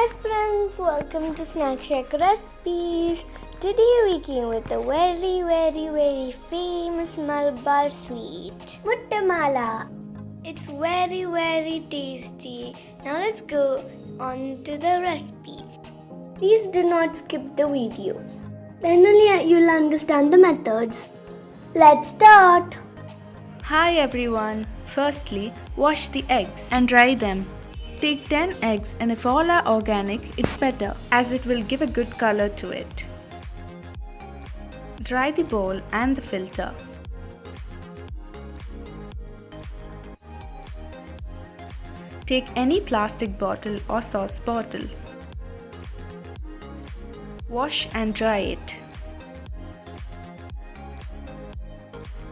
Hi friends, welcome to Snack Shack Recipes. Today we came with a very famous Malabar sweet, Mutta Maala. It's very tasty. Now let's go on to the recipe. Please do not skip the video. Then only you'll understand the methods. Let's start. Hi everyone. Firstly, wash the eggs and dry them. Take 10 eggs, and if all are organic, it's better as it will give a good color to it. Dry the bowl and the filter. Take any plastic bottle or sauce bottle. Wash and dry it.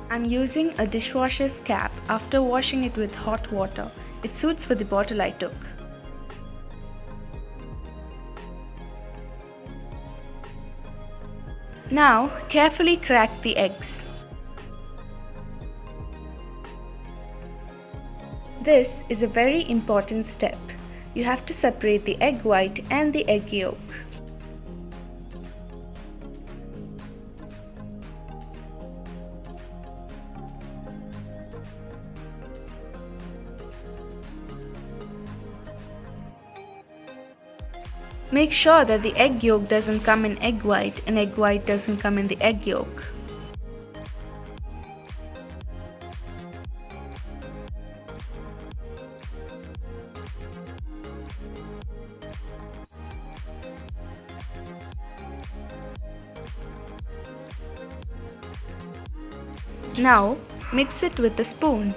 I'm using a dishwasher's cap after washing it with hot water. It suits for the bottle I took. Now, carefully crack the eggs. This is a very important step. You have to separate the egg white and the egg yolk. Make sure that the egg yolk doesn't come in egg white and egg white doesn't come in the egg yolk. Now, mix it with a spoon.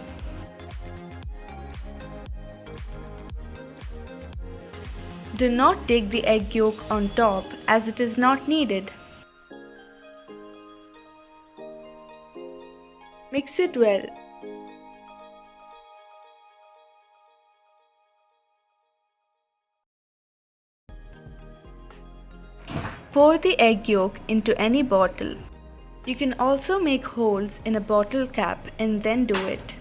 Do not take the egg yolk on top as it is not needed. Mix it well. Pour the egg yolk into any bottle. You can also make holes in a bottle cap and then do it.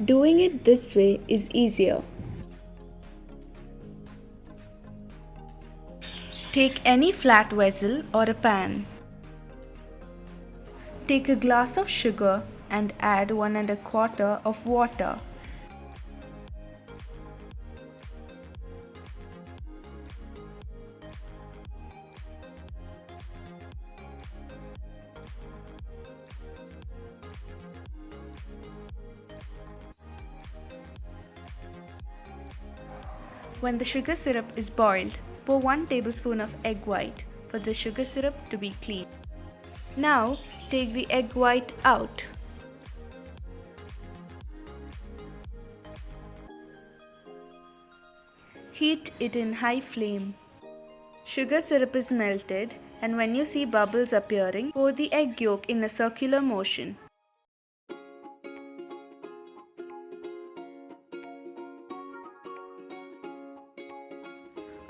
Doing it this way is easier. Take any flat vessel or a pan. Take a glass of sugar and add 1 1/4 of water. When the sugar syrup is boiled, pour 1 tablespoon of egg white for the sugar syrup to be clean. Now, take the egg white out. Heat it in high flame. Sugar syrup is melted, and when you see bubbles appearing, pour the egg yolk in a circular motion.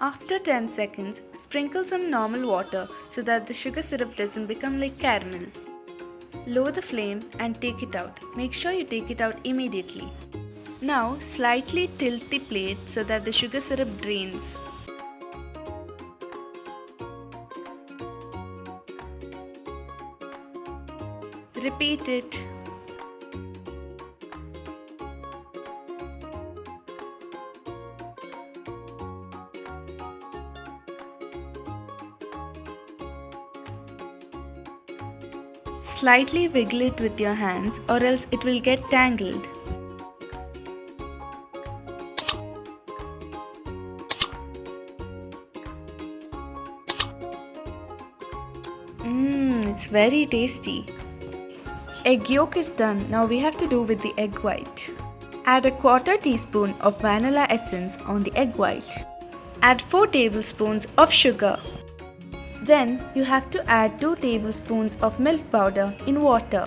After 10 seconds, sprinkle some normal water so that the sugar syrup doesn't become like caramel. Lower the flame and take it out. Make sure you take it out immediately. Now, slightly tilt the plate so that the sugar syrup drains. Repeat it. Slightly wiggle it with your hands or else it will get tangled. It's very tasty. Egg yolk is done. Now we have to do with the egg white. Add a 1/4 teaspoon of vanilla essence on the egg white. Add 4 tablespoons of sugar. Then you have to add 2 tablespoons of milk powder in water.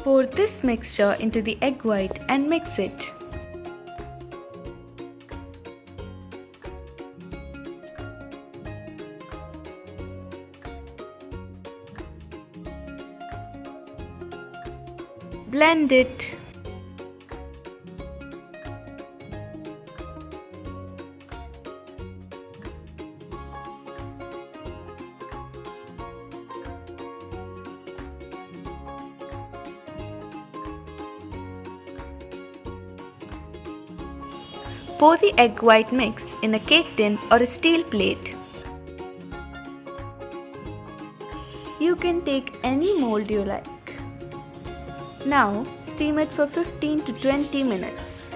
Pour this mixture into the egg white and mix it. Blend it. Pour the egg white mix in a cake tin or a steel plate. You can take any mold you like. Now steam it for 15 to 20 minutes.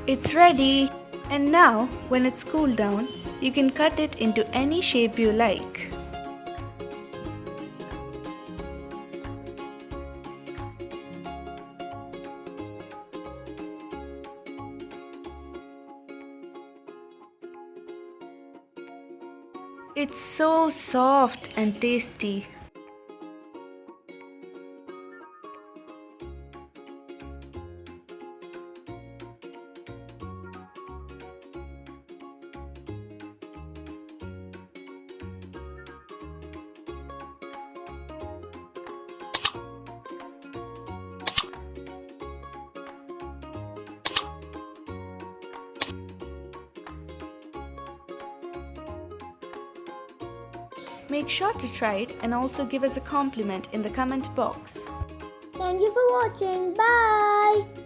It's ready! And now when it's cooled down, you can cut it into any shape you like. It's so soft and tasty. Make sure to try it and also give us a compliment in the comment box. Thank you for watching. Bye.